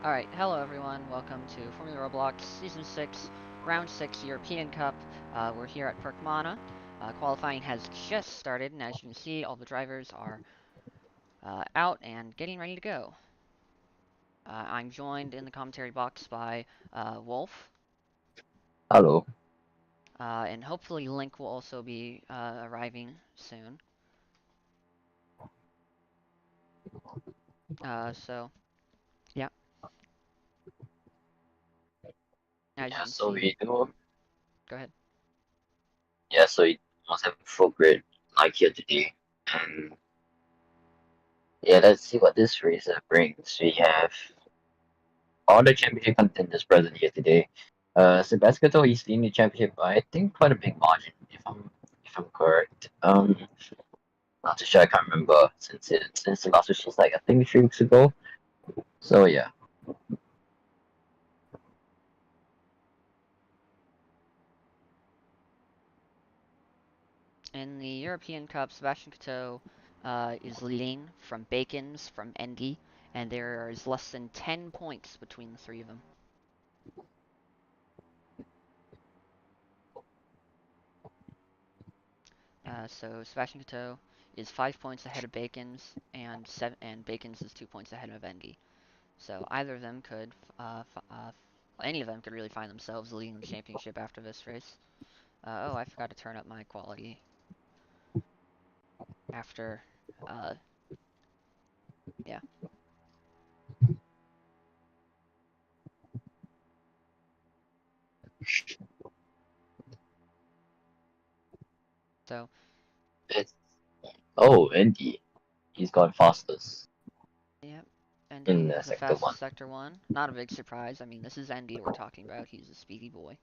Alright, hello everyone, welcome to Formula ROBLOX Season 6, Round 6 European Cup. We're here at Pirkanmaa. Qualifying has just started, and as you can see, all the drivers are out and getting ready to go. I'm joined in the commentary box by Wolf. Hello. And hopefully Link will also be arriving soon. Yeah. As you Yeah, can so see, we do. go ahead. Yeah, so we must have a full grid like here today, and yeah, let's see what this race brings. We have all the championship contenders present here today. Sebastian, he's leading the championship by I think quite a big margin, if I'm correct. Not too sure. I can't remember since the last race was like I think 3 weeks ago. So yeah. In the European Cup, Sebastian Coetzee is leading from Bacons, from Endy, and there is less than 10 points between the three of them. So Sebastian Coetzee is 5 points ahead of Bacons, and Bacons is 2 points ahead of Endy. So either of them could, any of them could really find themselves leading the championship after this race. Oh, I forgot to turn up my quality after, yeah. So, It's Andy, he's gone fastest yep. in Endy is the sector one. fastest Sector 1. Not a big surprise. I mean, this is Endy we're talking about. He's a speedy boy.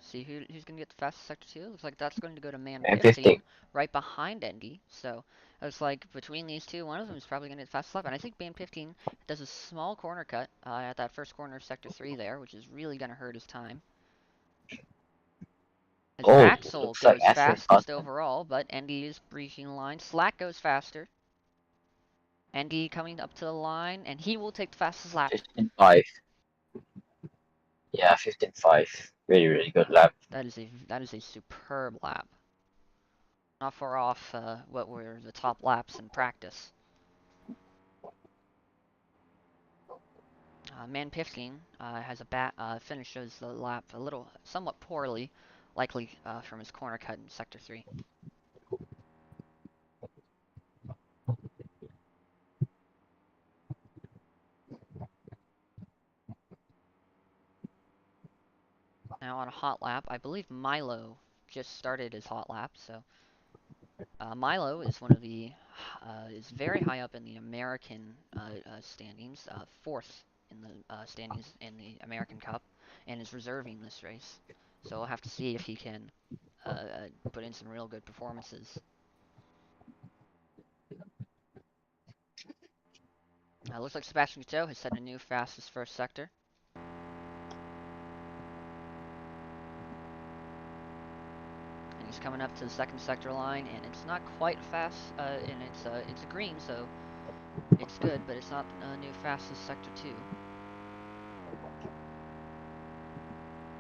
See who's going to get the fastest Sector 2? Looks like that's going to go to man And 15, 15. right behind Endy. So, it's like between these two, one of them is probably going to get the fastest lap. And I think man 15 does a small corner cut at that first corner of Sector 3 there, which is really going to hurt his time. As Oh, Axel looks like goes Aston fastest Martin. overall, but Endy is breaching the line. Slack goes faster. Endy coming up to the line, and he will take the fastest lap. 15.5. Yeah, 15.5. Really, really good lap. That is a superb lap. Not far off what were the top laps in practice. Man 15 has finishes the lap somewhat poorly, likely from his corner cut in Sector 3. Now on a hot lap, I believe Milo just started his hot lap, so Milo is is very high up in the American standings, fourth in the standings in the American Cup, and is reserving this race. So we'll have to see if he can put in some real good performances. Looks like Sebastian Coetzee has set a new fastest first sector. And he's coming up to the second sector line, and it's not quite fast, and it's a green, so it's good, but it's not a new fastest sector 2.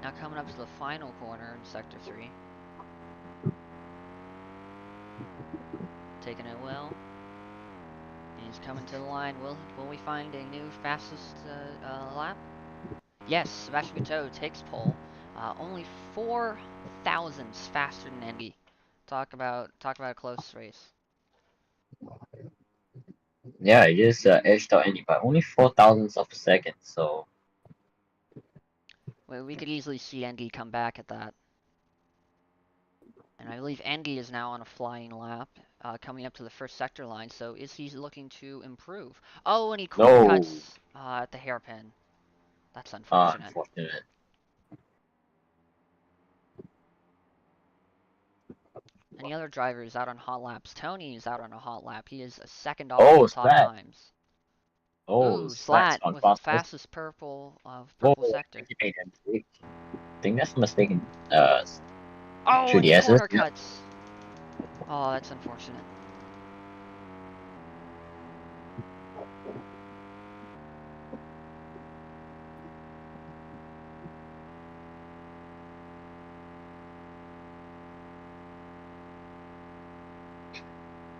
Now coming up to the final corner in sector 3. Taking it well. And he's coming to the line. Will we find a new fastest lap? Yes, Sebastian Coetzee takes pole. Only 4 thousandths faster than Endy. Talk about a close race. Yeah, it just edged out Andy by only 4 thousandths of a second. So Well, we could easily see Endy come back at that. And I believe Endy is now on a flying lap, coming up to the first sector line. So is he looking to improve? Oh, and he corner no, cuts at the hairpin. That's unfortunate. unfortunate. Any other drivers out on hot laps? Tony is out on a hot lap. He is second off Oh, the top Splat. times. Oh, Ooh, Splat's Slat gone with the fastest. fastest purple Whoa, purple sector. I think that's a mistake Oh, through and the he SS. corner Yep. cuts. Oh, that's unfortunate.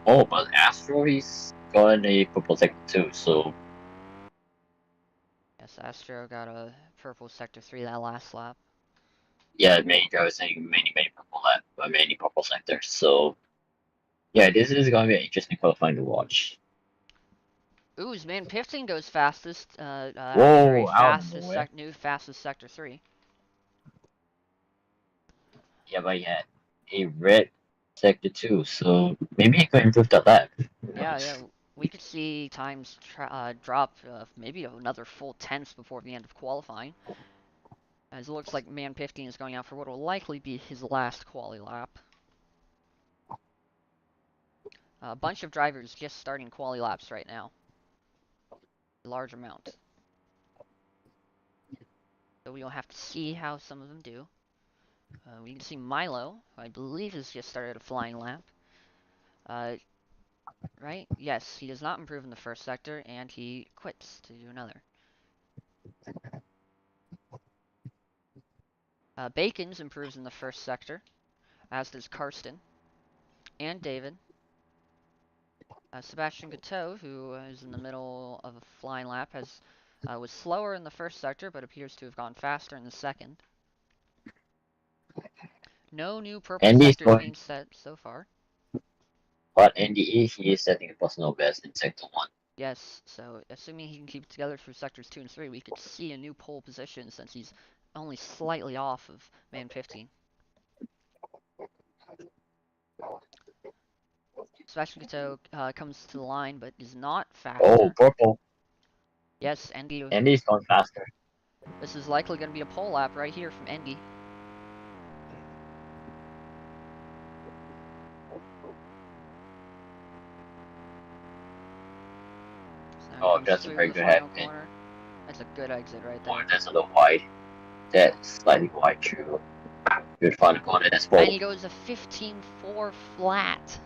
Oh, but Astro, he's got a purple sector too, so Yes, Astro got a purple sector 3 that last lap. yeah, many drivers saying many purple lap, many purple sectors. So yeah, this is gonna be an interesting qualifying to watch. Ooh, man, 15 goes fastest after a Whoa, out of nowhere. new fastest sector 3. Yeah, but he had a red sector too, so maybe he could improve that lap. Who Yeah, knows? we could see times drop maybe another full tenth before the end of qualifying. As it looks like man 15 is going out for what will likely be his last quali lap. A bunch of drivers just starting quali laps right now. A large amount. So we'll have to see how some of them do. We can see Milo, who I believe has just started a flying lap. Uh, right? Yes, he does not improve in the first sector, and he quits to do another. Bacons improves in the first sector, as does Karsten and David. Sebastian Gateau, who is in the middle of a flying lap, was slower in the first sector, but appears to have gone faster in the second. No new purple Andy's sectors going, being set so far. but Andy he is setting a personal best in sector one. Yes, so assuming he can keep it together through sectors 2 and 3, we could see a new pole position since he's only slightly off of man 15. Sebastian Gateau comes to the line, but is not Oh, faster. purple. Yes, Endy. Andy's going faster. This is likely going to be a pole lap right here from Endy. So now he Oh, comes that's a through very the good final hairpin. corner. That's a good exit right Or there. that's a little wide. That's slightly wide, true. Good final corner, that's And pole. he goes a 15.4 flat.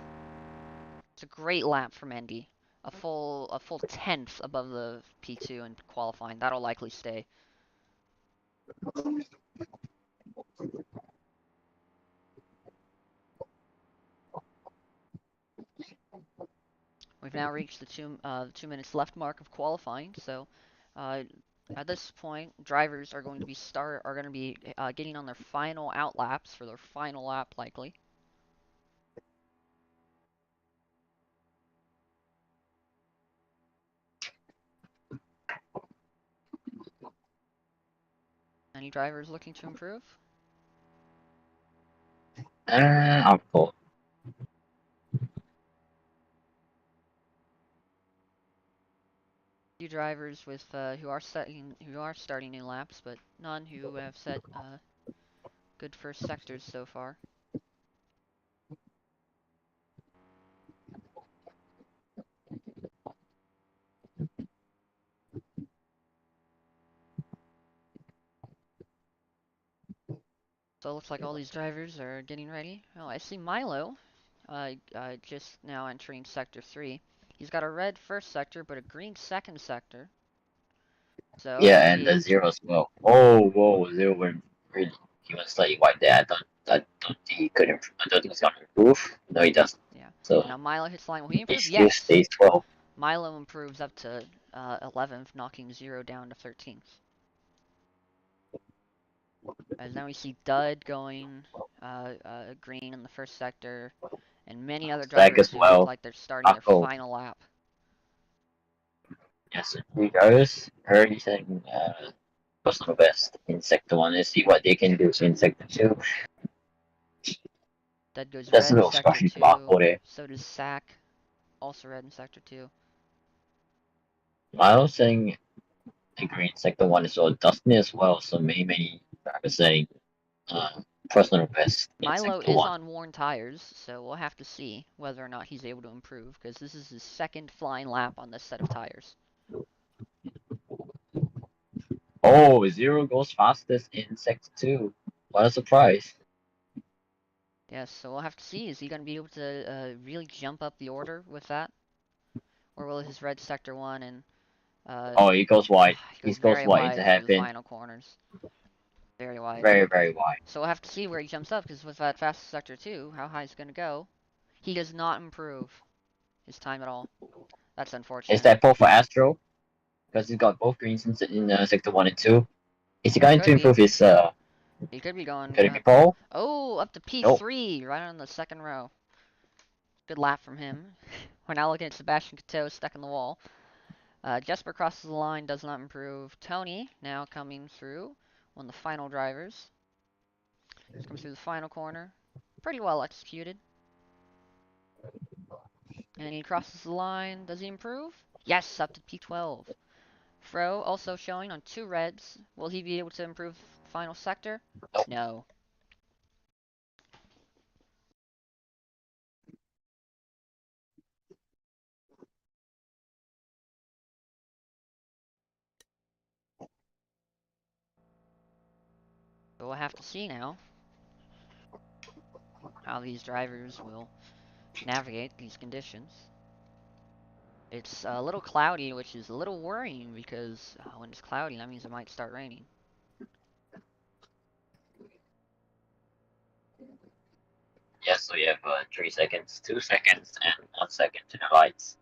It's a great lap from Endy. A full tenth above the P2 in qualifying. That'll likely stay. We've now reached the 2 minutes left mark of qualifying, so uh, at this point, drivers are going to be getting on their final out laps for their final lap likely. Any drivers looking to improve? I'm cool. Few drivers with who are starting new laps, but none who have set good first sectors so far. So it looks like all these drivers are getting ready. Oh, I see Milo just now entering sector 3. He's got a red first sector, but a green second sector. So Yeah, and the he, zero as well. Oh, whoa, zero went really. He was slightly wide there. I don't think he could improve. I don't think he's gonna improve. No, he doesn't. yeah. So Now Milo hits the line. Will he he improve? still Yes. stays 12. Milo improves up to 11th, knocking zero down to 13th. As now we see Dud going green in the first sector, and many other Stack drivers as who look well. like they're starting their Taco. final lap. Yes, three drivers. Her he's saying personal best in sector one. Let's see what they can do in sector two. Dud goes That's a red little sector scratchy for 2. there. So does Sack, also red in sector 2. Miles saying agree in sector one as well. Dustin as well. So many drivers saying uh, personal best in Milo sector is one. on worn tires, so we'll have to see whether or not he's able to improve, because this is his second flying lap on this set of tires. Oh, zero goes fastest in sector two. What a surprise. Yes, so we'll have to see. Is he going to be able to really jump up the order with that? Or will his red sector one and uh, Oh, he goes wide. he He goes goes very wide into wide through the hairpin. final corners. Very wide. Very, very wide. So we'll have to see where he jumps up, because with that fast sector 2, how high is going to go. He does not improve his time at all. That's Is unfortunate. that pull for Astro? Because he's got both greens in sector 1 and 2. Is he going to Could be. improve his He could be going could it be pole? oh, up to Nope. P3, right on the second row. Good lap from him. We're now looking at Sebastian Coteau stuck in the wall. Jesper crosses the line, does not improve. Tony now coming through, one of the final drivers. He's coming through the final corner. Pretty well executed. And he crosses the line. Does he improve? Yes, up to P12. Fro also showing on 2 reds. Will he be able to improve final sector? Nope. No. But we'll have to see now how these drivers will navigate these conditions. It's a little cloudy, which is a little worrying because when it's cloudy, that means it might start raining. Yes, so you have 3 seconds, 2 seconds, and 1 second to the lights.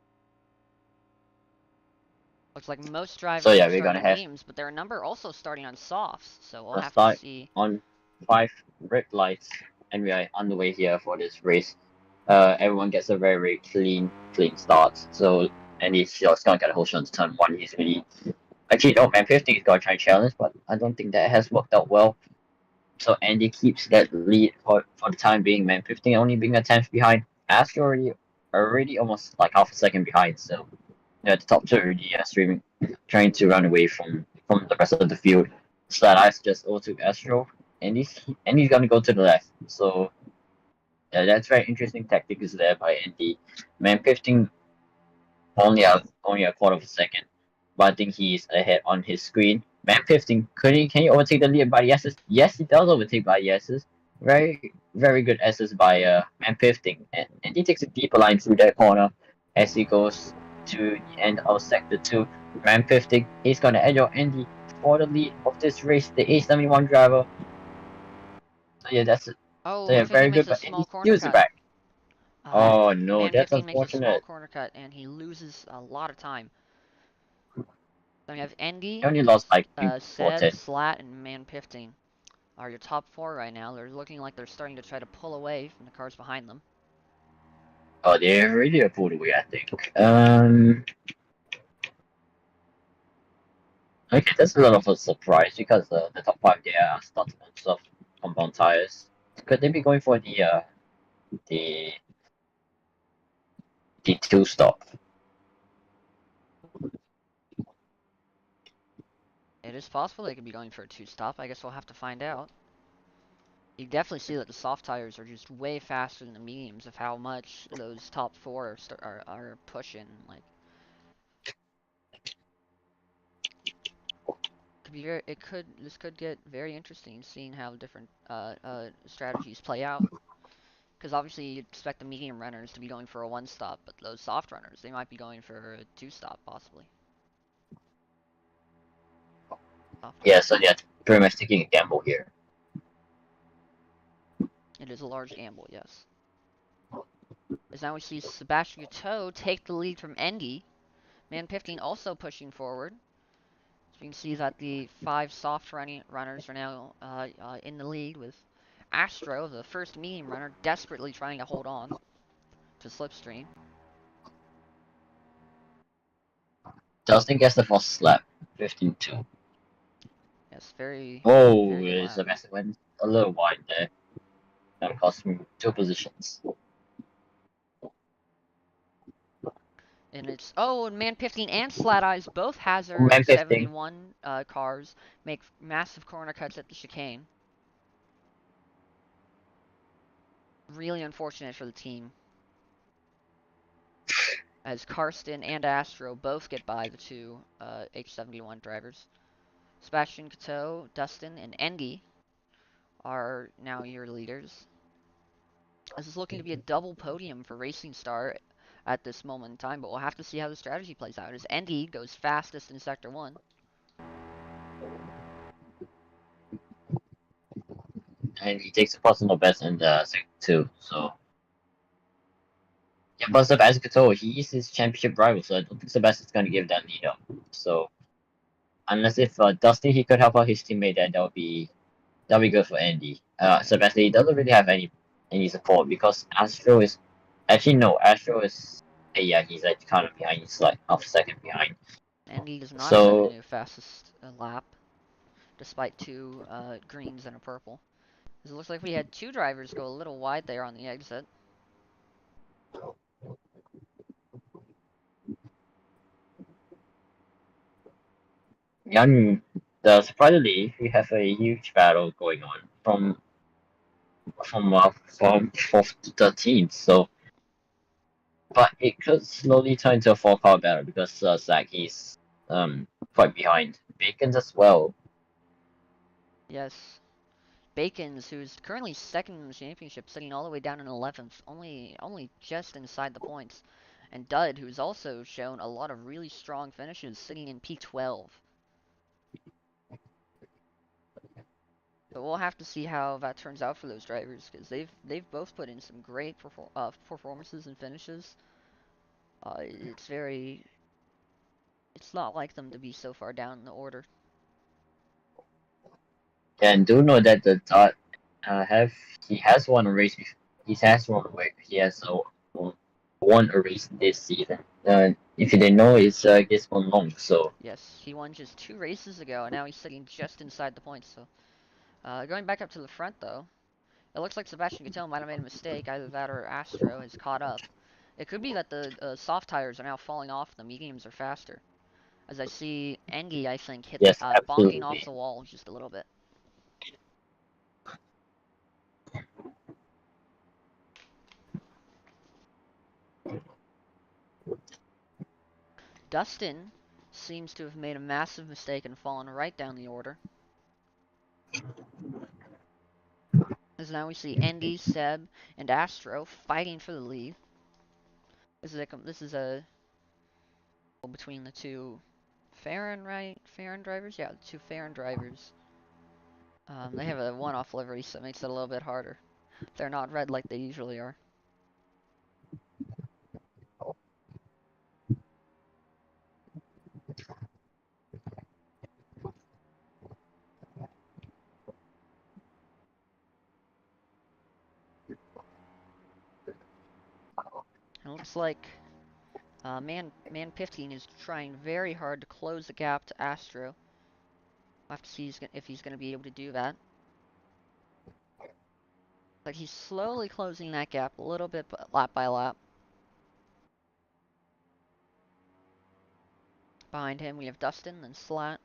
Looks like most So drivers yeah, are we're starting gonna on have mediums, but there are a number also starting on softs, so we'll a have to start see. on 5 red lights, and we are on the way here for this race. Everyone gets a very clean start. So and he's just gonna get a whole shot to turn 1 easily. Actually, no, man 50 is gonna try and challenge, but I don't think that has worked out well. So Andy keeps that lead for the time being. Man 15 only being a tenth behind. Astro already almost like half a second behind. So yeah, the top two already streaming, trying to run away from the rest of the field. Slat Ice just overtook Astro, and he's gonna go to the left. So yeah, that's very interesting tactics there by Andy. Man 15 only a quarter of a second, but I think he's ahead on his screen. Man 15, can he overtake the lead by yeses? Yes, he does overtake by yeses. Very good S's by Man 15, and he takes a deeper line through that corner as he goes to the end of sector 2. Man 15 is gonna edge out Andy for the lead of this race, the A71 driver. So yeah, Oh, so yeah, looks like he very makes good, a but Andy small corner steals it cut. back. Oh no, Man that's 15 makes a small unfortunate. corner cut, and he loses a lot of time. Then we have He Endy, only lost like four Seb, tenths. Slat, and Man 15 are your top 4 right now. They're looking like they're starting to try to pull away from the cars behind them. Oh, they really pulled away, I think. Okay, that's a lot of a surprise because the top five there are starting on soft compound tires. Could they be going for the the two stop? It is possible they could be going for a 2-stop. I guess we'll have to find out. You definitely see that the soft tires are just way faster than the mediums of how much those top 4 are pushing. Like, could be very, this could get very interesting seeing how different strategies play out. Because obviously you'd expect the medium runners to be going for a 1-stop, but those soft runners, they might be going for a 2-stop possibly. Soft Yeah, runners. so yeah, pretty much taking a gamble here. It is a large gamble, yes. As now we see Sebastian Coteau take the lead from Endy. Man 15 also pushing forward. So we can see that the 5 soft runners are now in the lead, with Astro, the first medium runner, desperately trying to hold on to Slipstream. Justin gets the first slap, 15-2. Yes, very, Oh, very good lap. Sebastian went a little wide there. That cost him 2 positions. And it's, oh, and Man 15 and Slat Eyes, both Hazard Man 15. 71 cars, make massive corner cuts at the chicane. Really unfortunate for the team, as Karsten and Astro both get by the 2 H71 drivers. Sebastian Coteau, Dustin, and Endy are now your leaders. This is looking to be a double podium for Racing Star at this moment in time, but we'll have to see how the strategy plays out. As Andy goes fastest in Sector 1. And he takes a personal best in the second two. So yeah, but Sebastian, he is his championship rival, so I don't think Sebastian's gonna give that lead up. So unless if Dusty he could help out his teammate, then that'll be good for Andy. Sebastian he doesn't really have any support because Astro is actually no Astro is yeah he's like kind of behind. He's like half a second behind. Andy does not have the So new fastest lap, despite two greens and a purple. It looks like we had two drivers go a little wide there on the exit. young surprisingly we have a huge battle going on from fourth to 13th. So but it could slowly turn into a four-car battle because Zach is quite behind. Bacon's as well. Yes. Bacons, who's currently second in the championship, sitting all the way down in 11th, only just inside the points. And Dud, who's also shown a lot of really strong finishes, sitting in P12. But we'll have to see how that turns out for those drivers, because they've both put in some great performances and finishes. It's not like them to be so far down in the order. And do know that the Dot have he has won a race. He has won a race. He has won a race this season. If you didn't know, it's this one long. So Yes, he won just 2 races ago, and now he's sitting just inside the points. So, going back up to the front though, it looks like Sebastian Vettel might have made a mistake. Either that or Astro has caught up. It could be that the soft tires are now falling off. The mediums are faster. As I see Engie, I think, hit yes, bonking off absolutely. the wall just a little bit. Dustin seems to have made a massive mistake and fallen right down the order. As now we see Engie, Seb, and Astro fighting for the lead. This is a between the two Farron, right? Farron drivers? Yeah, the two Farron drivers. They have a one-off livery, so it makes it a little bit harder. They're not red like they usually are. It looks like Man 15 is trying very hard to close the gap to Astro. We'll have to see if he's going to be able to do that. Like he's slowly closing that gap a little bit, lap by lap. Behind him we have Dustin, then Slat,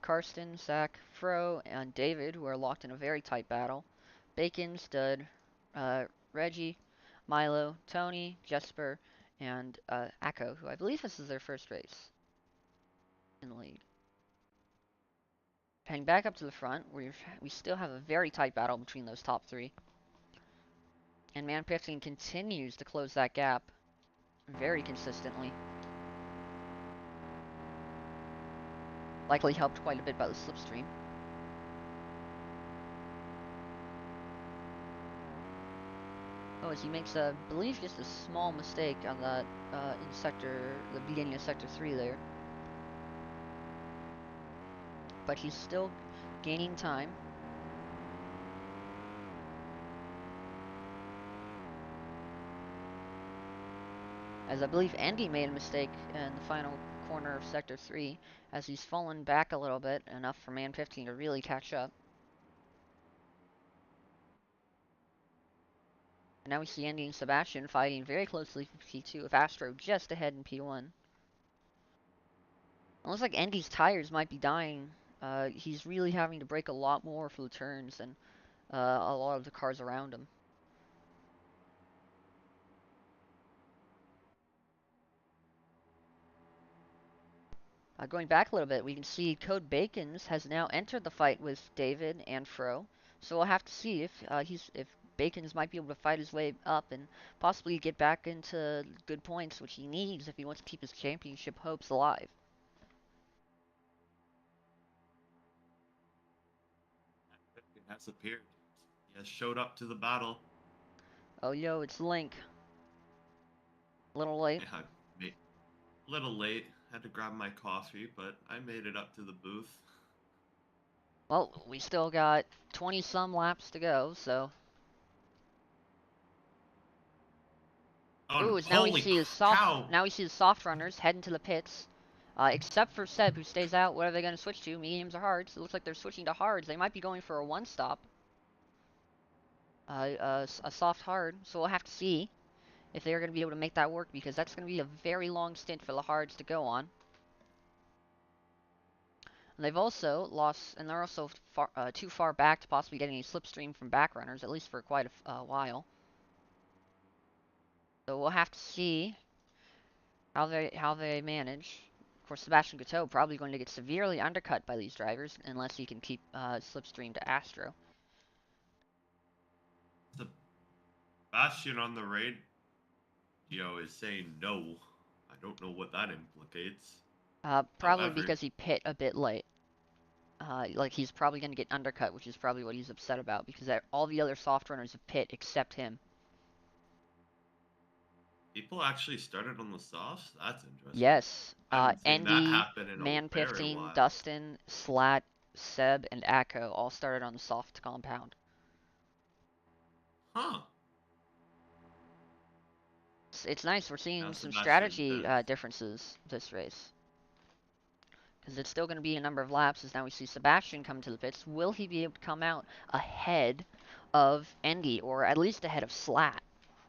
Karsten, Zach, Fro, and David, who are locked in a very tight battle. Bacon, Stud, Reggie, Milo, Tony, Jesper, and Akko, who I believe this is their first race in the league. Heading back up to the front, we still have a very tight battle between those top three. And Man 15 continues to close that gap very consistently. Likely helped quite a bit by the slipstream. Oh, as he makes, I believe, just a small mistake on that in the beginning of Sector 3 there. But he's still gaining time. As I believe Andy made a mistake in the final corner of Sector 3, as he's fallen back a little bit, enough for Man 15 to really catch up. And now we see Andy and Sebastian fighting very closely for P2, with Astro just ahead in P1. It looks like Andy's tires might be dying. He's really having to brake a lot more for the turns than a lot of the cars around him. Going back a little bit, we can see Code Bacons has now entered the fight with David and Fro. So we'll have to see if Bacons might be able to fight his way up and possibly get back into good points, which he needs if he wants to keep his championship hopes alive. It has appeared. He has showed up to the battle. Oh, yo, it's Link. A little late. Yeah, little late. Had to grab my coffee, but I made it up to the booth. Well, we still got 20 some laps to go, so. Oh, Ooh, no. it's Holy cow! now we see the soft runners heading to the pits. Except for Seb, who stays out. What are they going to switch to? Mediums or hards? It looks like they're switching to hards. They might be going for a one-stop. A soft hard. So we'll have to see if they're going to be able to make that work, because that's going to be a very long stint for the hards to go on. And they've also lost, and they're also too far back to possibly getting a slipstream from back runners, at least for quite a while. So we'll have to see how they manage. Of course, Sebastian Coteau probably going to get severely undercut by these drivers unless he can keep slipstream to Astro. Sebastian on the radio is saying no. I don't know what that implicates. Probably However, because he pit a bit late. Like he's probably going to get undercut, which is probably what he's upset about, because all the other soft runners have pit except him. people actually started on the softs? That's interesting. Yes, I haven't seen that Andy, happen in a very Man15, while. Dustin, Slat, Seb, and Akko all started on the soft compound. Huh. It's nice we're Now seeing some Sebastian strategy does. differences this race. Because it's still going to be a number of laps, as now we see Sebastian come to the pits. Will he be able to come out ahead of Endy, or at least ahead of Slat?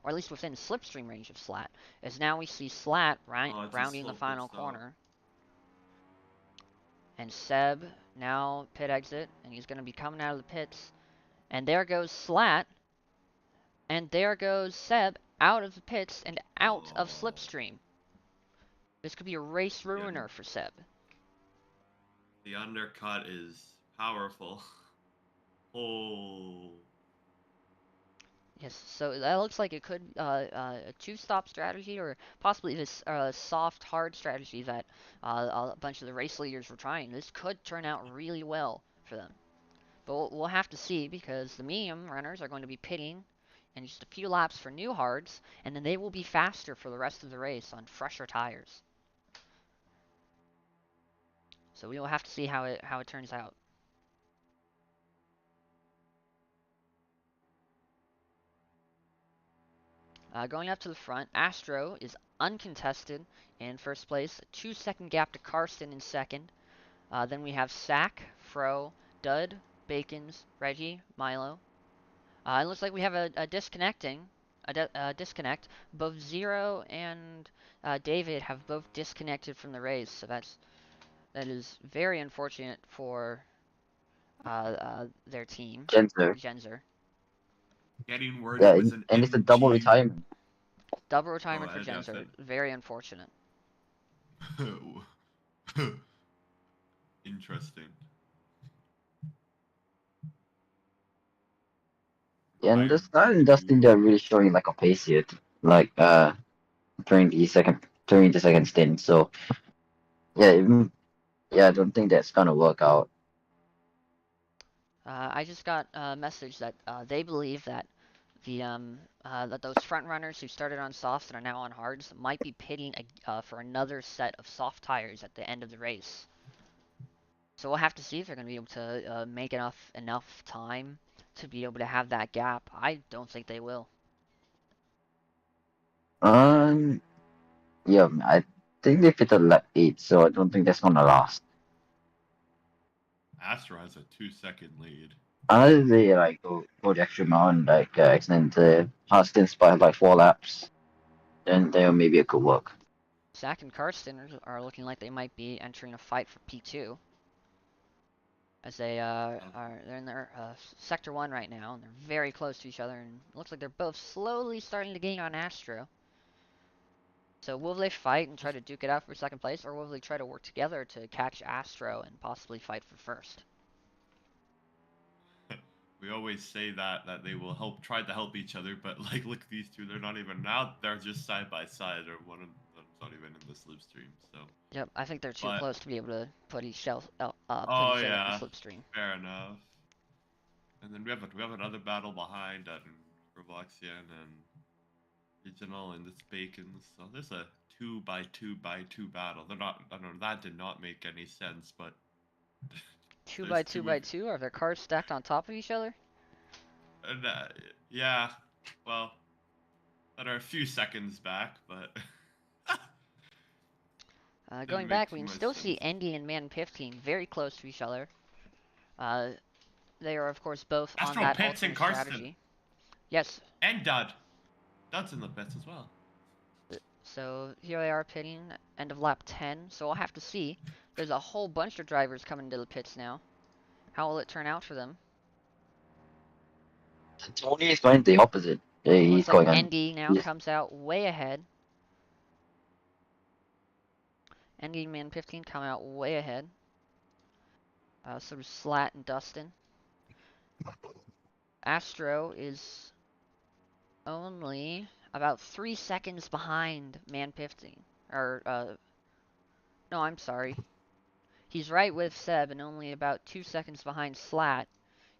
Or at least within slipstream range of Slat. As now we see Slat Oh, it's a rounding the slow pit final stop. corner. And Seb now pit exit, and he's going to be coming out of the pits. And there goes Slat. And there goes Seb out of the pits and out of Oh, slipstream. This could be a race yeah. ruiner for Seb. The undercut is powerful. Oh. Yes, so that looks like it could a two-stop strategy, or possibly this soft hard strategy that a bunch of the race leaders were trying. This could turn out really well for them, but we'll have to see, because the medium runners are going to be pitting in just a few laps for new hards, and then they will be faster for the rest of the race on fresher tires. So we will have to see how it turns out. Going up to the front, Astro is uncontested in first place. A 2-second gap to Karsten in second. Then we have Sack, Fro, Dud, Bacons, Reggie, Milo. It looks like we have a disconnect. Both Zero and David have both disconnected from the race, so that is very unfortunate for their team, Genzer. Genzer. Getting word Yeah, it was an and it's a double MG. retirement. Double Oh, retirement for yeah, Genzer. Very unfortunate. Interesting. Yeah, and the Tired style and Dustin, to. they're really showing like a pace here, like during the second stint. So yeah, yeah, I don't think that's gonna work out. I just got a message that they believe that that those front runners who started on softs and are now on hards might be pitting for another set of soft tires at the end of the race. So we'll have to see if they're going to be able to make enough time to be able to have that gap. I don't think they will. Um, yeah, I think they fit a lap 8, so I don't think that's gonna last. Astro has a 2-second lead. Unless they like go the extra mile and like extend the hard stints by like 4 laps, then maybe it could work. Zach and Karsten are looking like they might be entering a fight for P2. As they're in their sector 1 right now, and they're very close to each other, and it looks like they're both slowly starting to gain on Astro. So will they fight and try to duke it out for second place, or will they try to work together to catch Astro and possibly fight for first? we always say that they will try to help each other, but like look at these two, they're not even now. They're just side by side, or one of them's not even in the slipstream. So, Yep, I think they're too but close to be able to put each oh other in the yeah, slipstream. fair enough. And then we have another battle behind at Robloxian and Regional and it's Bacon. So there's a 2x2x2 battle. They're not. I don't know. That did not make any sense, but Two there's by two two by of. two? Are their cars stacked on top of each other? And yeah, well, that are a few seconds back, but Going didn't make back, too we can much still see sense. Andy and Man 15 very close to each other. Uh, they are, of course, both on Astro that Pits and alternate Karsten strategy. Yes, and Dud. Dud's in the pits as well. so here they are pitting, end of lap 10, so we'll have to see. There's a whole bunch of drivers coming into the pits now. How will it turn out for them? Tony is going the opposite. It He's looks like going on. Andy now He's, comes out way ahead. Andy and Man 15 come out way ahead. So does Slat and Dustin. Astro is only about 3 seconds behind Man 15. Or, no, I'm sorry. He's right with Seb and only about 2 seconds behind Slat,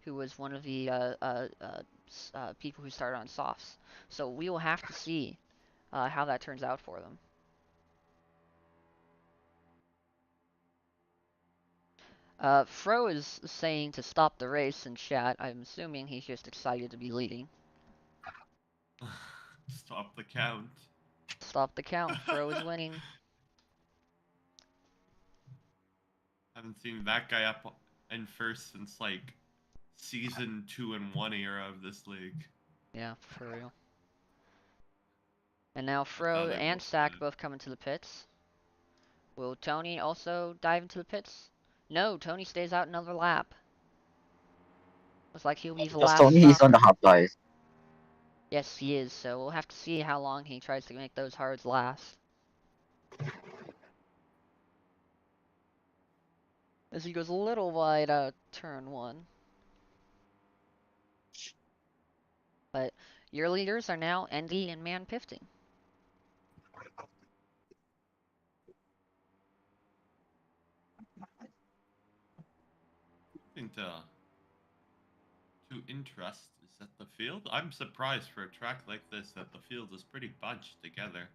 who was one of the people who started on softs. So we will have to see how that turns out for them. Fro is saying to stop the race in chat. I'm assuming he's just excited to be leading. Stop the count. Stop the count. Fro is winning. Haven't seen that guy up in first since like season 2 and 1 era of this league. Yeah, for real. And now That's how Fro they and both Sack did. both come into the pits. Will Tony also dive into the pits? No, Tony stays out another lap. Looks like he'll be the because last Tony he's on stopper. the hot guys. Yes, he is, so we'll have to see how long he tries to make those hards last. As he goes a little wide out turn 1. But your leaders are now Andy and Man 15. Something to interest is that the field. I'm surprised for a track like this that the field is pretty bunched together.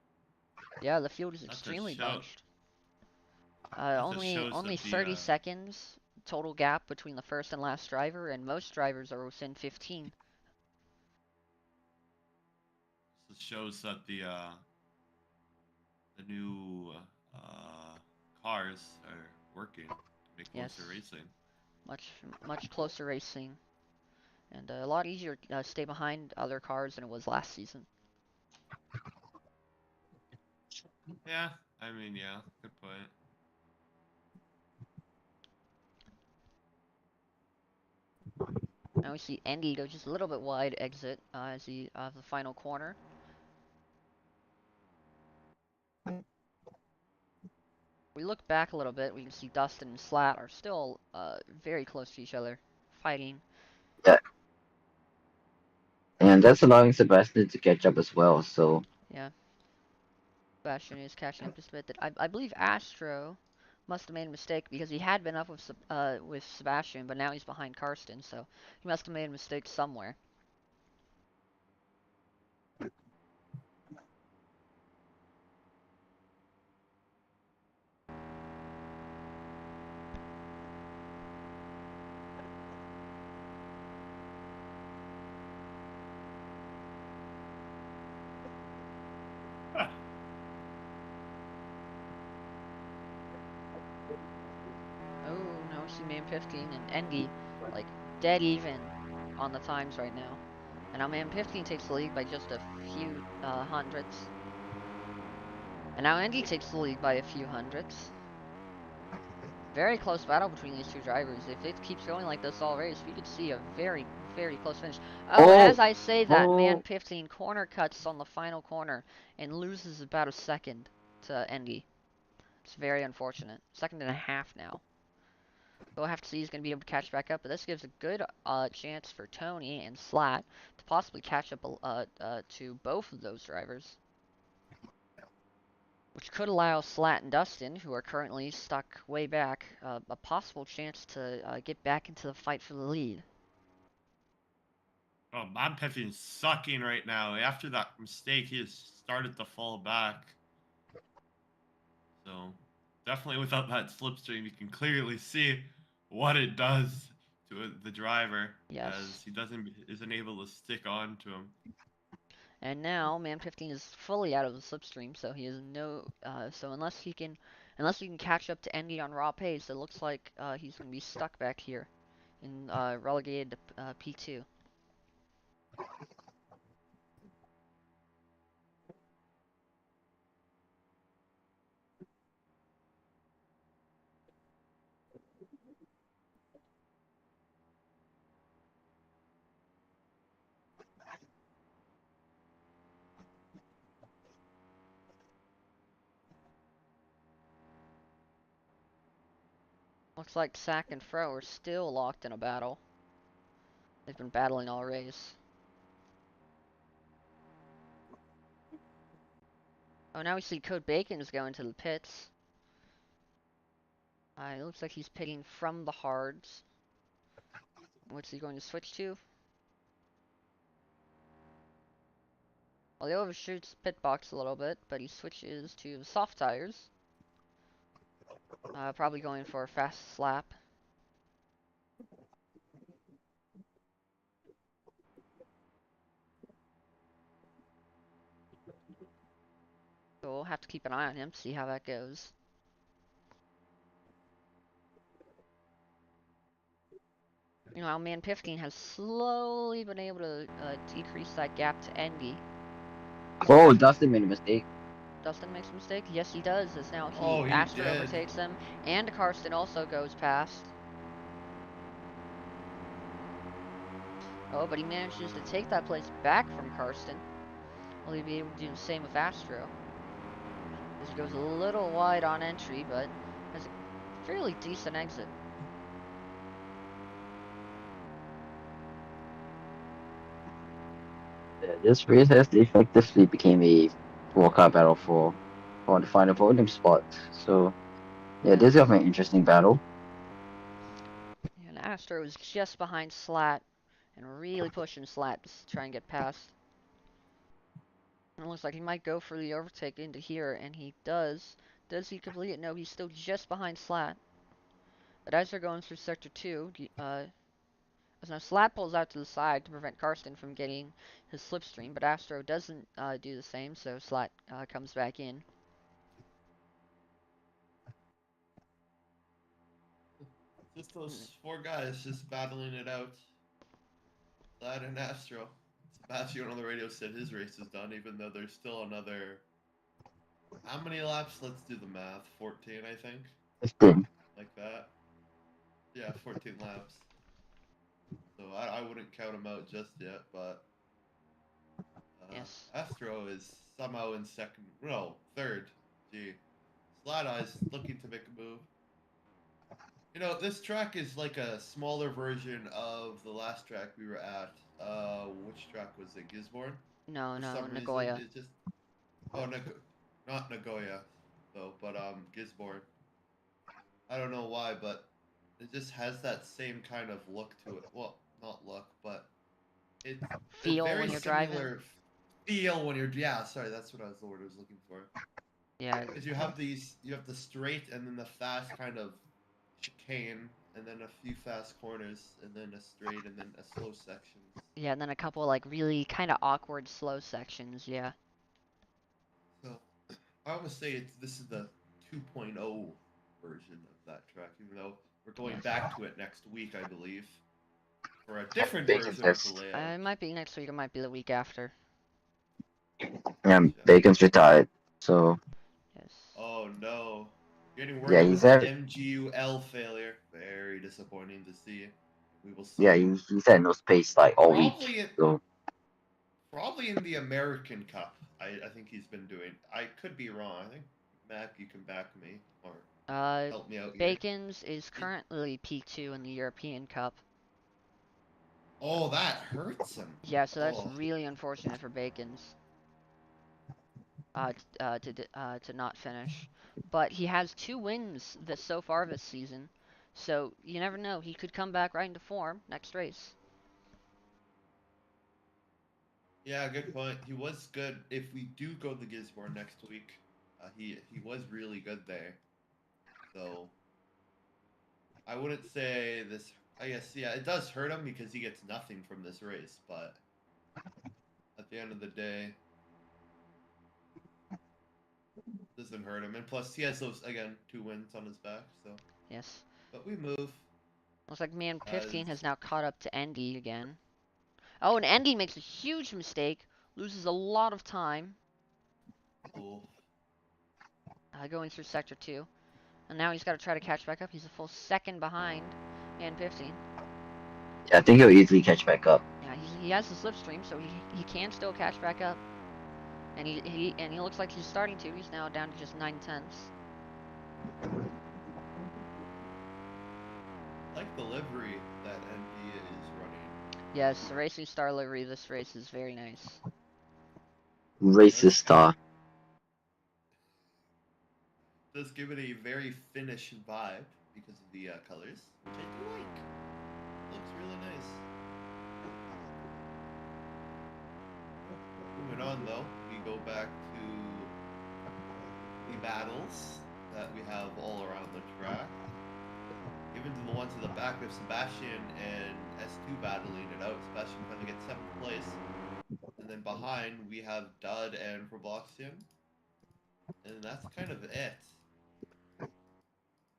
Yeah, the field is That just extremely show bunched. that just shows Only that the 30 seconds total gap between the first and last driver, and most drivers are within 15. this shows that the new cars are working to make Yes, closer racing. much closer racing, and a lot easier to stay behind other cars than it was last season. Yeah, I mean, yeah, good point. Now we see Andy go just a little bit wide exit as he the final corner. We look back a little bit, we can see Dustin and Slat are still very close to each other, fighting. Yeah, and that's allowing Sebastian to catch up as well. So Yeah, Sebastian is catching up just a bit. That I believe Astro must have made a mistake because he had been up with Sebastian, but now he's behind Karsten, so he must have made a mistake somewhere. Oh, now we see Man 15 and Andy, like, dead even on the times right now. And now Man 15 takes the lead by just a few hundredths. And now Andy takes the lead by a few hundredths. Very close battle between these two drivers. If it keeps going like this all race, we could see a very, very close finish. Oh, and oh as I say that, Man oh 15 corner cuts on the final corner and loses about a second to Andy. It's very unfortunate. Second and a half now. We'll have to see he's going to be able to catch back up, but this gives a good chance for Tony and Slat to possibly catch up to both of those drivers, which could allow Slat and Dustin, who are currently stuck way back, a possible chance to get back into the fight for the lead. Oh, Man 15's sucking right now. After that mistake, he has started to fall back. So, definitely without that slipstream, you can clearly see what it does to the driver, Yes. as he isn't able to stick on to him. And now Man 15 is fully out of the slipstream, so he has no. So unless he can catch up to Endy on raw pace, it looks like he's going to be stuck back here, in relegated to P2. Looks like Sack and Fro are still locked in a battle. They've been battling all race. Oh, now we see Code Bacon is going to the pits. It looks like he's pitting from the hards. What's he going to switch to? Well, he overshoots pit box a little bit, but he switches to the soft tires. Probably going for a fast slap. So we'll have to keep an eye on him, see how that goes. Meanwhile, Man 15 has slowly been able to decrease that gap to Endy. Oh, Dustin made a mistake. Dustin makes a mistake? Yes, he does, as now Oh, he Astor did. overtakes him, and Karsten also goes past. Oh, but he manages to take that place back from Karsten. Will he be able to do the same with Astro? As he goes a little wide on entry, but has a fairly decent exit. Yeah, this race has effectively became a walkout battle for the final podium spot. So, yeah, this is an interesting battle. And Astro is just behind Slat, and really pushing Slat to try and get past. And it looks like he might go for the overtake into here, and he does. Does he complete it? No, he's still just behind Slat. But as they're going through Sector 2, as now Slat pulls out to the side to prevent Karsten from getting his slipstream, but Astro doesn't do the same, so Slat comes back in. Just those four guys just battling it out. Lad and Astro. Sebastian on the radio said his race is done, even though there's still another. How many laps? Let's do the math. 14, I think. 15. Like that. Yeah, 14 laps. So I wouldn't count him out just yet, but. Yes. Astro is somehow in second. No, third. Gee. Slat Eye's looking to make a move. You know, this track is like a smaller version of the last track we were at. Which track was it? Gisborne? No, For no, some reason, Nagoya. it just. Oh, not Nagoya, though, but Gisborne. I don't know why, but it just has that same kind of look to it. Well, not look, but it's Feel a very when you're similar driving. feel when you're. Yeah, sorry, that's what the word I was looking for. Yeah. Because you have the straight and then the fast kind of chicane, and then a few fast corners, and then a straight, and then a slow section. Yeah, and then a couple like really kind of awkward slow sections. Yeah. So I always say this is the 2.0 version of that track, even though we're going Yes. back to it next week, I believe, for a different Bacon's version of the pissed. layout. It might be next week. It might be the week after. Yeah, Bacon's retired. So, Yes. Oh no. Getting word yeah, it he's was an at MGUL failure. Very disappointing to see. We will see. yeah he's had no space like all week. Probably in, So probably in the American Cup. I think he's been doing. I could be wrong. I think Mac, you can back me, or Help me out here. Bacon's is currently P2 in the European Cup. Oh, that hurts him. Yeah, so that's Oh. really unfortunate for Bacon's. To not finish, but he has 2 wins so far this season, so you never know. He could come back right into form next race. Yeah, good point. He was good. If we do go to Gisborne next week, he was really good there. So I wouldn't say this. I guess yeah, it does hurt him because he gets nothing from this race. But at the end of the day, it doesn't hurt him. And plus, he has those again 2 wins on his back. So, Yes. but we move Looks like man as 15 has now caught up to Endy again. Oh, and Endy makes a huge mistake, loses a lot of time, oh, going through sector 2. And now he's got to try to catch back up. He's a full second behind man 15. Yeah, I think he'll easily catch back up. Yeah, he has the slipstream, so he can still catch back up. And he looks like he's starting to. He's now down to just 9/10. like the livery that NP is running. Yes, the Racing Star livery this race is very nice. Racist star. Does give it a very Finnish vibe because of the colors, which I do like. Looks really nice. Moving on though, we go back to the battles that we have all around the track. Given to the ones in the back, we have Sebastian and S2 battling it out. Sebastian trying to get 7th place. And then behind, we have Dud and Robloxian. And that's kind of it.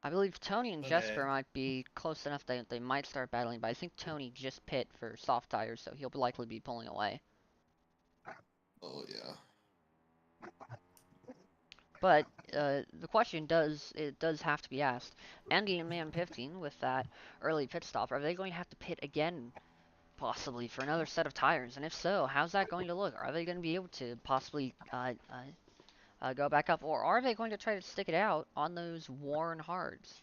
I believe Tony and Okay. Jesper might be close enough that they might start battling, but I think Tony just pit for soft tires, so he'll likely be pulling away. Oh, yeah. But the question does have to be asked. Andy and Man 15 with that early pit stop, are they going to have to pit again, possibly for another set of tires? And if so, how's that going to look? Are they going to be able to possibly go back up, or are they going to try to stick it out on those worn hards?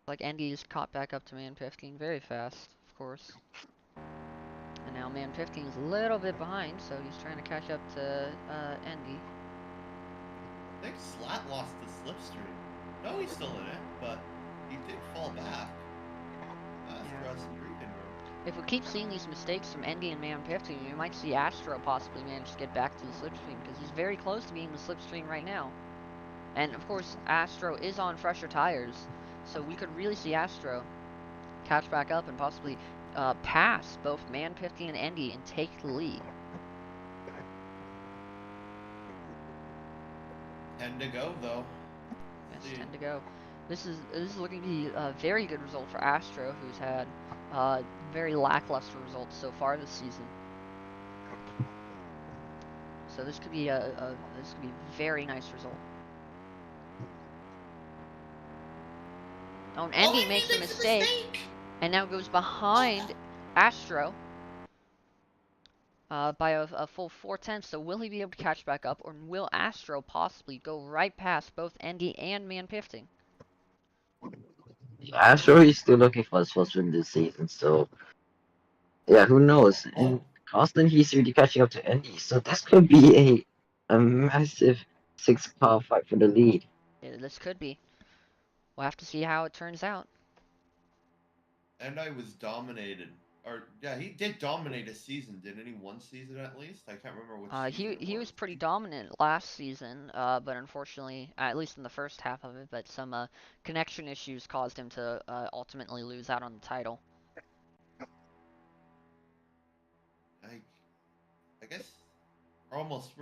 Like Andy's caught back up to Man 15 very fast, of course. And now Man 15 is a little bit behind, so he's trying to catch up to Andy. I think Slat lost the slipstream. No, he's still in it, but he did fall back. Astro's breathing room. If we keep seeing these mistakes from Andy and Man 15, we might see Astro possibly manage to get back to the slipstream, because he's very close to being the slipstream right now. And of course, Astro is on fresher tires, so we could really see Astro catch back up and possibly pass both Man 15 and Andy and take the lead. 10 to go, though. Yes, 10 to go. This is looking to be a very good result for Astro, who's had very lackluster results so far this season. So this could be a very nice result. Oh, and Andy makes a mistake and now goes behind Astro by a full 4/10. So will he be able to catch back up, or will Astro possibly go right past both Andy and Man 15? Yeah, I'm sure he's still looking for his first win this season, so yeah, who knows? And Constant, he's really catching up to Andy, so this could be a massive 6-car fight for the lead. Yeah, this could be. We'll have to see how it turns out. And I was dominated. Or, yeah, he did dominate a season, didn't he? One season at least? I can't remember which season He was pretty dominant last season, but unfortunately, at least in the first half of it, but some connection issues caused him to ultimately lose out on the title. I guess almost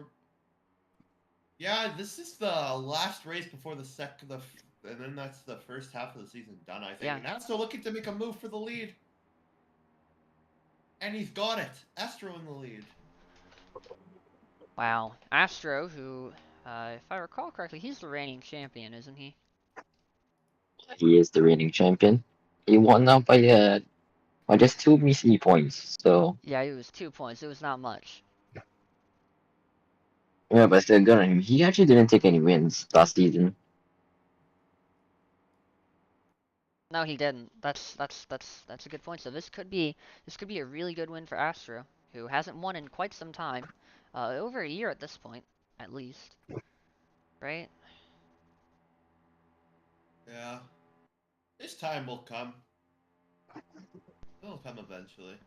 Yeah, this is the last race before and then that's the first half of the season done, I think. Yeah. And Astro looking to make a move for the lead. And he's got it. Astro in the lead. Wow. Astro, who, if I recall correctly, he's the reigning champion, isn't he? He is the reigning champion. He won now by just 2 measly points. So Yeah, it was 2 points. It was not much. yeah, but still good on him. He actually didn't take any wins last season. No, he didn't. That's a good point. So this could be a really good win for Astro, who hasn't won in quite some time, over a year at this point, at least, right? Yeah. His time will come. It'll come eventually.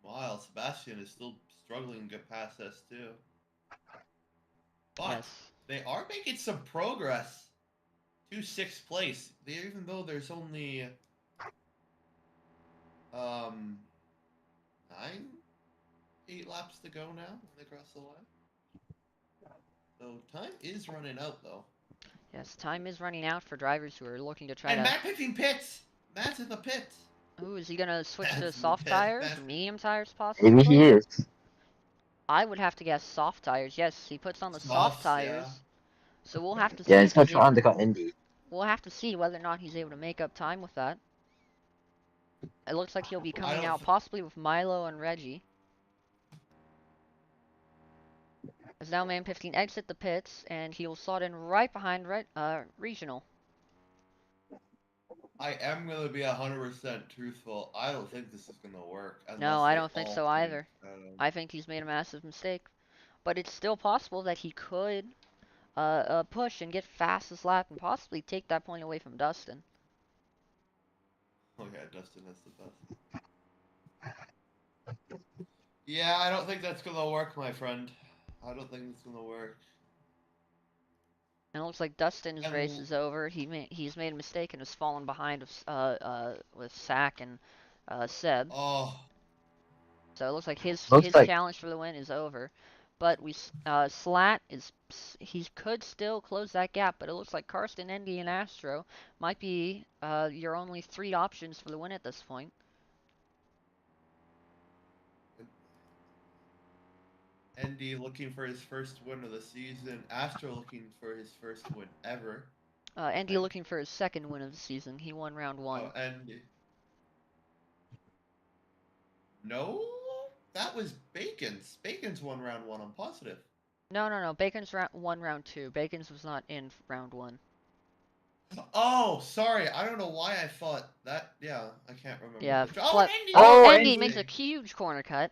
While Sebastian is still struggling to get past S2. But Yes. they are making some progress to 6th place. Even though there's only 8 laps to go now when they cross the line. So time is running out though. Yes, time is running out for drivers who are looking to try And to. Matt picking pits. Matt's in the pit. Ooh, is he gonna switch to Matt's in the soft pit. tires or medium tires Maybe he possibly? is. I would have to guess soft tires. Yes, he puts on the soft Softs, yeah. tires. So we'll have to Yeah, see he's if gonna he's try able to. undercut Indy. We'll have to see whether or not he's able to make up time with that. It looks like he'll be I coming don't. out possibly with Milo and Reggie. As now Man 15 exit the pits, and he'll slot in right behind Regional. I am gonna be 100% truthful. I don't think this is gonna work No, unless I they don't think all so change. either. I think he's made a massive mistake. But it's still possible that he could push and get fastest lap and possibly take that point away from Dustin. Oh yeah, Dustin has the best. Yeah, I don't think that's gonna work, my friend. I don't think it's gonna work. And it looks like Dustin's race And is over. He's made a mistake and has fallen behind with Sack and Seb. oh, So it looks like Looks his like challenge for the win is over. But Slat is he could still close that gap, but it looks like Karsten, Endy, and Astro might be your only 3 options for the win at this point. Andy looking for his first win of the season. Astro looking for his first win ever. I Endy think. looking for his 2nd win of the season. He won round 1. Oh, and no, that was Bacon's. Bacon's won round 1. I'm positive. No. Bacon's won round 2. Bacon's was not in round 1. Oh, sorry. I don't know why I thought that. Yeah, I can't remember Yeah, which. Oh, and flip. Andy Oh, makes oh a Endy Indy. makes a mistake. huge corner cut.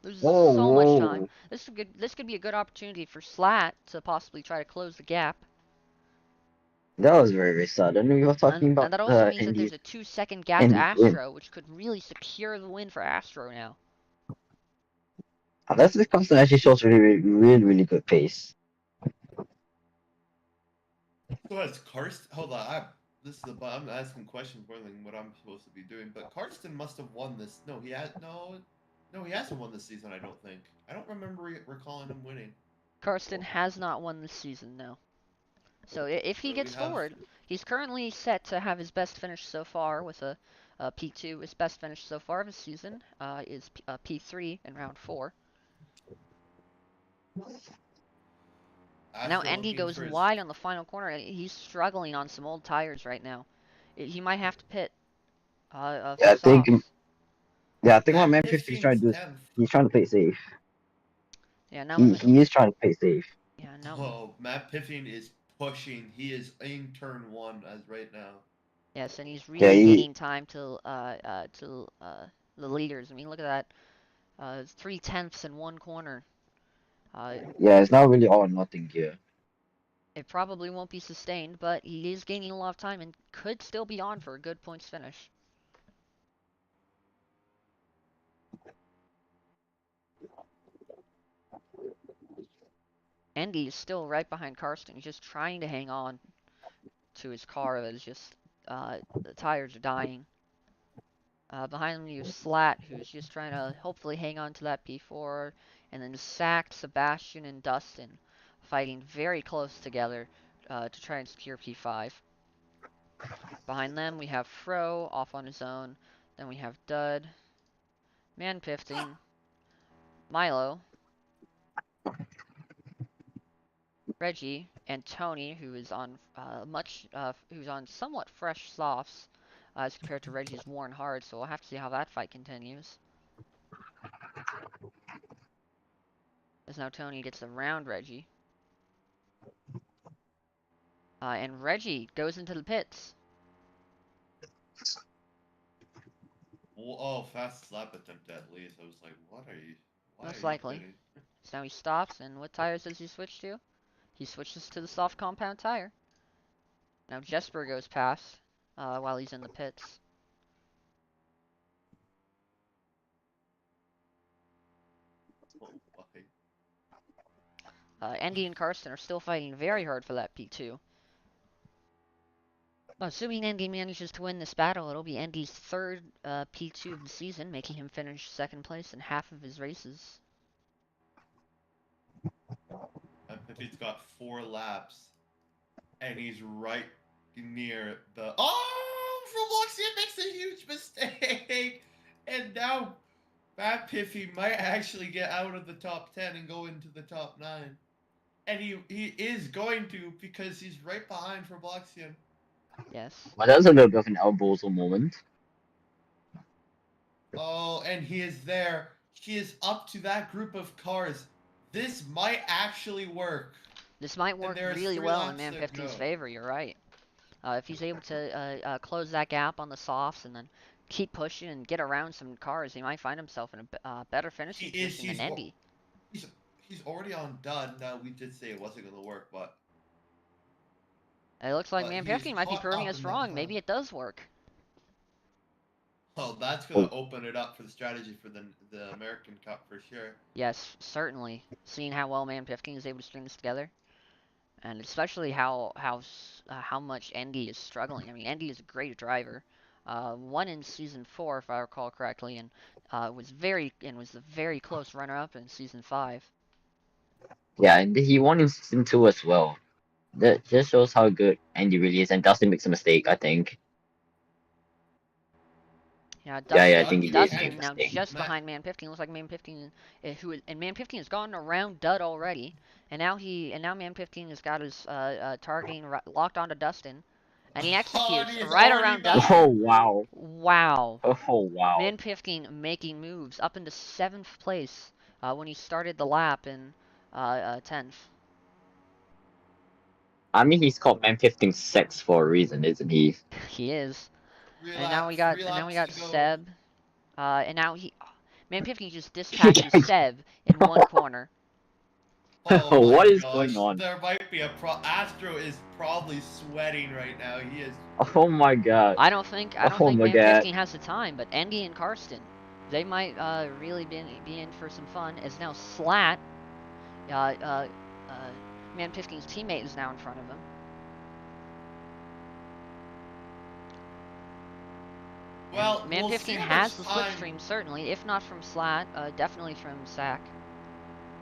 Loses Whoa, so much time. whoa. This could be a good opportunity for Slat to possibly try to close the gap. That was very, very sad. I knew you were talking And about that also means that Indy there's a 2-second gap to Indy's win. Astro, which could really secure the win for Astro now. And that's the constant actually shows really good pace. So has Karsten? Hold on. I'm asking questions more than what I'm supposed to be doing. But Karsten must have won this. No, he had no. No, he hasn't won this season. I don't think. I don't remember recalling him winning. Karsten has not won this season, no. So if he So we gets have. forward, he's currently set to have his best finish so far with a P2. His best finish so far of his season is P3 in round 4. And now Astro Endy looking goes for his. wide on the final corner. He's struggling on some old tires right now. He might have to pit for Yeah, softs. I think what Matt Man 50 is trying Piffin's to do is 10th. he's trying to play it safe. Yeah, now He is trying to play it safe. yeah, now Oh, Matt Piffin is pushing. He is in turn 1 as right now. yes, and he's Yeah, really gaining time to the leaders. I mean, look at that. 3/10 in one corner. yeah, it's not really all or nothing here. It probably won't be sustained, but he is gaining a lot of time and could still be on for a good points finish. Andy is still right behind Karsten. He's just trying to hang on to his car that is just the tires are dying. Behind them you have Slat, who's just trying to hopefully hang on to that P4, and then Sacked, Sebastian, and Dustin fighting very close together to try and secure P5. Behind them we have Fro off on his own, then we have Dud, Manpifting, Milo, Reggie, and Tony, who is on who's on somewhat fresh softs as compared to Reggie's worn hard. So we'll have to see how that fight continues. As now Tony gets around Reggie, and Reggie goes into the pits. Oh, fast slap attempt at least. I was like, what are you? Why Most are you likely. pitting? So now he stops, and what tires does he switch to? He switches to the soft compound tire. Now Jesper goes past while he's in the pits. Oh, why? Andy and Karsten are still fighting very hard for that P2. Assuming Andy manages to win this battle, it'll be Andy's third P2 of the season, making him finish second place in half of his races. If he's got 4 laps, and he's right near the. Oh, Roblox makes a huge mistake, and now Matt Piffy might actually get out of the top 10 and go into the top 9. And he is going to, because he's right behind for Bloxian. Yes. Well, that was a little bit of an elbow moment. Oh, and he is there. He is up to that group of cars. This might actually work. This might work there's really 3 well in laps to Manpifting's go. favor, you're right. If he's able to close that gap on the softs and then keep pushing and get around some cars, he might find himself in a better finishing position than Andy. He's already on done. Now, we did say it wasn't going to work, but It looks like he is Manpifting might be caught proving up us in that wrong. time. Maybe it does work. Well, that's going to open it up for the strategy for the American Cup for sure. Yes, certainly. Seeing how well Manpifting is able to string this together, and especially how much Andy is struggling. I mean, Andy is a great driver. Won in season 4, if I recall correctly, and was a very close runner-up in season 5. Yeah, and he won in season 2 as well. That just shows how good Andy really is, and Dustin makes a mistake, I think. Yeah, Yeah, I think he did make a Dustin now mistake. just behind Man15. Looks like Man15, Man15 has gone around Dud already, and now Man15 has got his targeting locked onto Dustin, and he executes Hardy is right already around back. Oh, Dustin. wow. Wow. Oh, wow. Man15 making moves up into 7th place when he started the lap in 10th. I mean, he's called Man 6 for a reason, isn't he? He is. Three And now we laps got to go. Seb. And now Man15 just dispatches Seb in one corner. Oh my What is gosh. going on? There might be Astro is probably sweating right now. He is. Oh my god. I don't think Oh my god. Man15 has the time, but Andy and Karsten, they might really be in for some fun. As now Slat, Man15's teammate is now in front of him. Well, and we'll Man15 see has the time. slipstream, certainly, if not from Slat, definitely from Sack.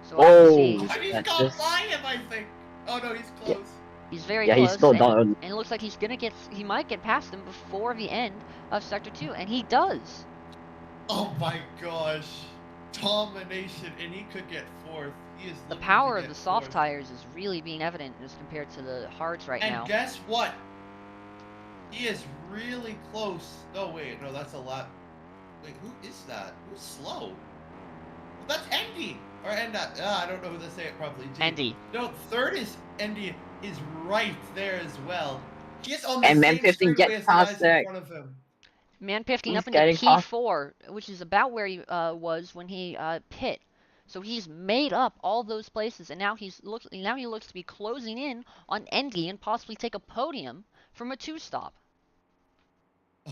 So Oh, we'll have to see. And he's that's got just- by him, I think. Oh no, he's close. He's very Yeah, close, he's still down. and it looks like he might get past him before the end of Sector 2, and he does. Oh my gosh. Domination, and he could get 4th. He is The looking power to of get the soft 4th. tires is really being evident as compared to the hards right now. And guess what? He is really close. Oh wait, no, that's a lap. Wait, who is that? Who's slow? Well, that's Andy. Or I don't know who to say it properly. Andy. No, 3rd is Andy is right there as well. He is on the And same Man15 straightaway gets as the past guys that. in front of him. Man15 He's up into getting past- P4, which is about where he was when he pit. So he's made up all those places, and now he looks to be closing in on Andy and possibly take a podium from a 2-stop.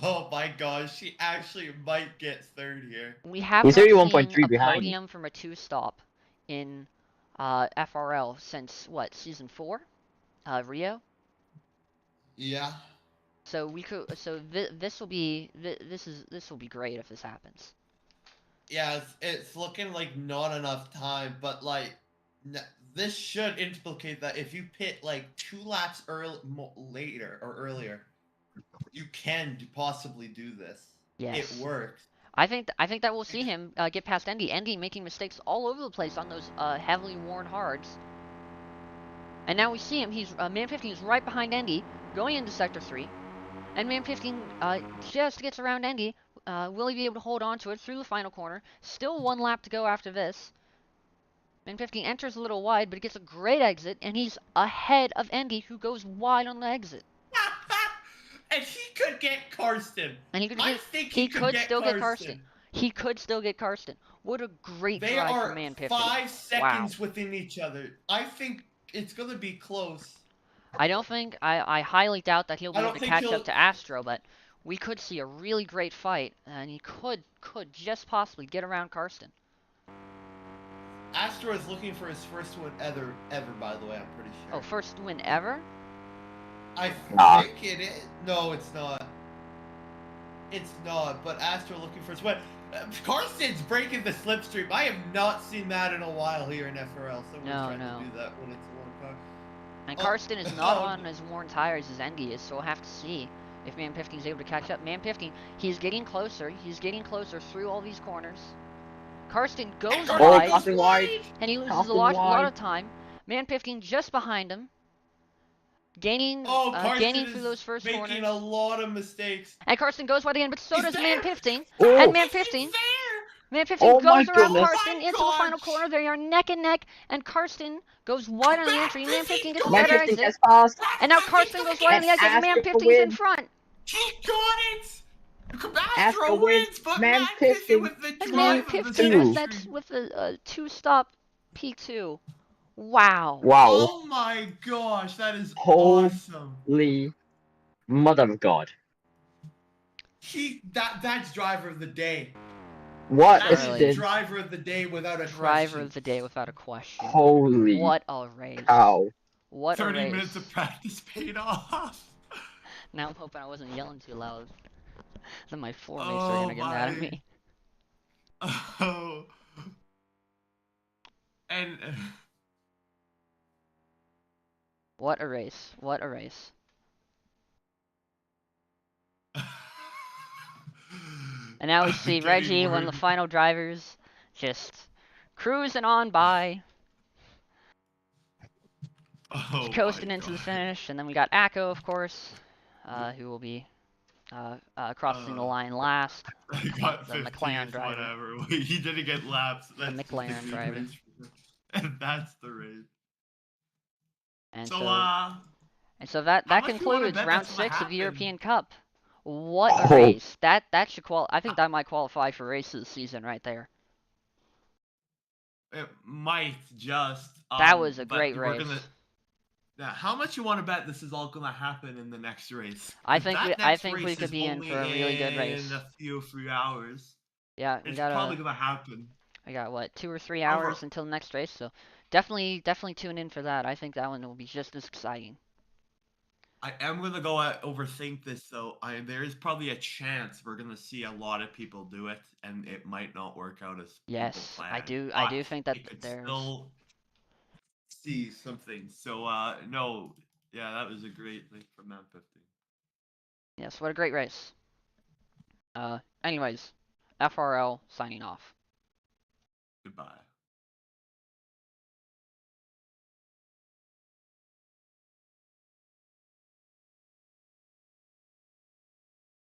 Oh my gosh, he actually might get 3rd here. We have He's not already seen 1.3 a behind. podium from a 2-stop in FRL since what, season 4? Rio? Yeah. So we could. So this will be. This will be great if this happens. Yeah, it's looking like not enough time, but like this should implicate that if you pit like 2 laps later or earlier, you can possibly do this. Yes. It works. I think that we'll see him get past Endy. Endy making mistakes all over the place on those heavily worn hards. And now we see him. He's Man 15 is right behind Endy, going into Sector 3. And Man 15 just gets around Endy. Will he be able to hold on to it through the final corner? Still 1 lap to go after this. Man 15 enters a little wide, but gets a great exit, and he's ahead of Endy, who goes wide on the exit. And he could get Karsten. And he could still get Karsten. He could still get Karsten. What a great They drive are from Man 15. 5 seconds within each other. I think it's gonna be close. I don't think I highly doubt that he'll be able to catch he'll- up to Astro, but we could see a really great fight, and he could just possibly get around Karsten. Astro is looking for his first win ever, by the way, I'm pretty sure. Oh, first win ever? I think it is. No, it's not. It's not, but Astro looking for his win. Karsten's breaking the slipstream. I have not seen that in a while here in FRL. Someone's trying to do that when it's one car. And Karsten is not on as worn tires as Endy is, so we'll have to see if Man 15 is able to catch up. Man 15, he's getting closer. He's getting closer through all these corners. Karsten goes wide, and he loses a lot of time. Man 15 just behind him, gaining through those first corners. Making a lot of mistakes. And Karsten goes wide again, but so does Man 15. Oh. And Man 15 goes around Karsten into the final corner. They are neck and neck, and Karsten goes wide on the entry. Man 15 gets a better exit. And now Karsten goes wide on the exit, and Man 15 is in front. He got it! Astro wins, but Man 15 with the And drive Man of the 15 with that with a 2-stop P2. Wow. Wow. Oh my gosh, that is Holy awesome. mother of God. That's driver of the day. What That's is the this? driver of the day without a Driver question. of the day without a question. Holy What a race. cow. What a 30 race. minutes of practice paid off. Now I'm hoping I wasn't yelling too loud. Then my floor mates are gonna get mad at me. Oh. And What a race. What a race. And now we see Getting Reggie, one of the word. final drivers, just cruising on by, Oh coasting my into the God. finish. And then we got Akko, of course, who will be crossing the line last. I got The 15th, McLaren driver. whatever. He didn't get laps. That's just a McLaren good driver. race for him. And that's the race. And So, so that how much you wanna concludes bet round that's gonna 6 of the happen? European Cup. What a Oh. race! That should I think that might qualify for race of the season right there. it might just. That was a but great we're race. Yeah, how much you want to bet this is all gonna happen in the next race? I 'Cause think that we next could race be is in for a only really good race. In a few hours. Yeah, It's probably gonna happen. we got what, 2 or 3 Over- hours until the next race, so definitely tune in for that. I think that one will be just as exciting. I am gonna go overthink this though. There is probably a chance we're gonna see a lot of people do it, and it might not work out as Yes, people I plan. do think that it could there's still see something. So no, yeah, that was a great link from Man 15. yes, what a great race. Anyways, FRL signing off. Goodbye.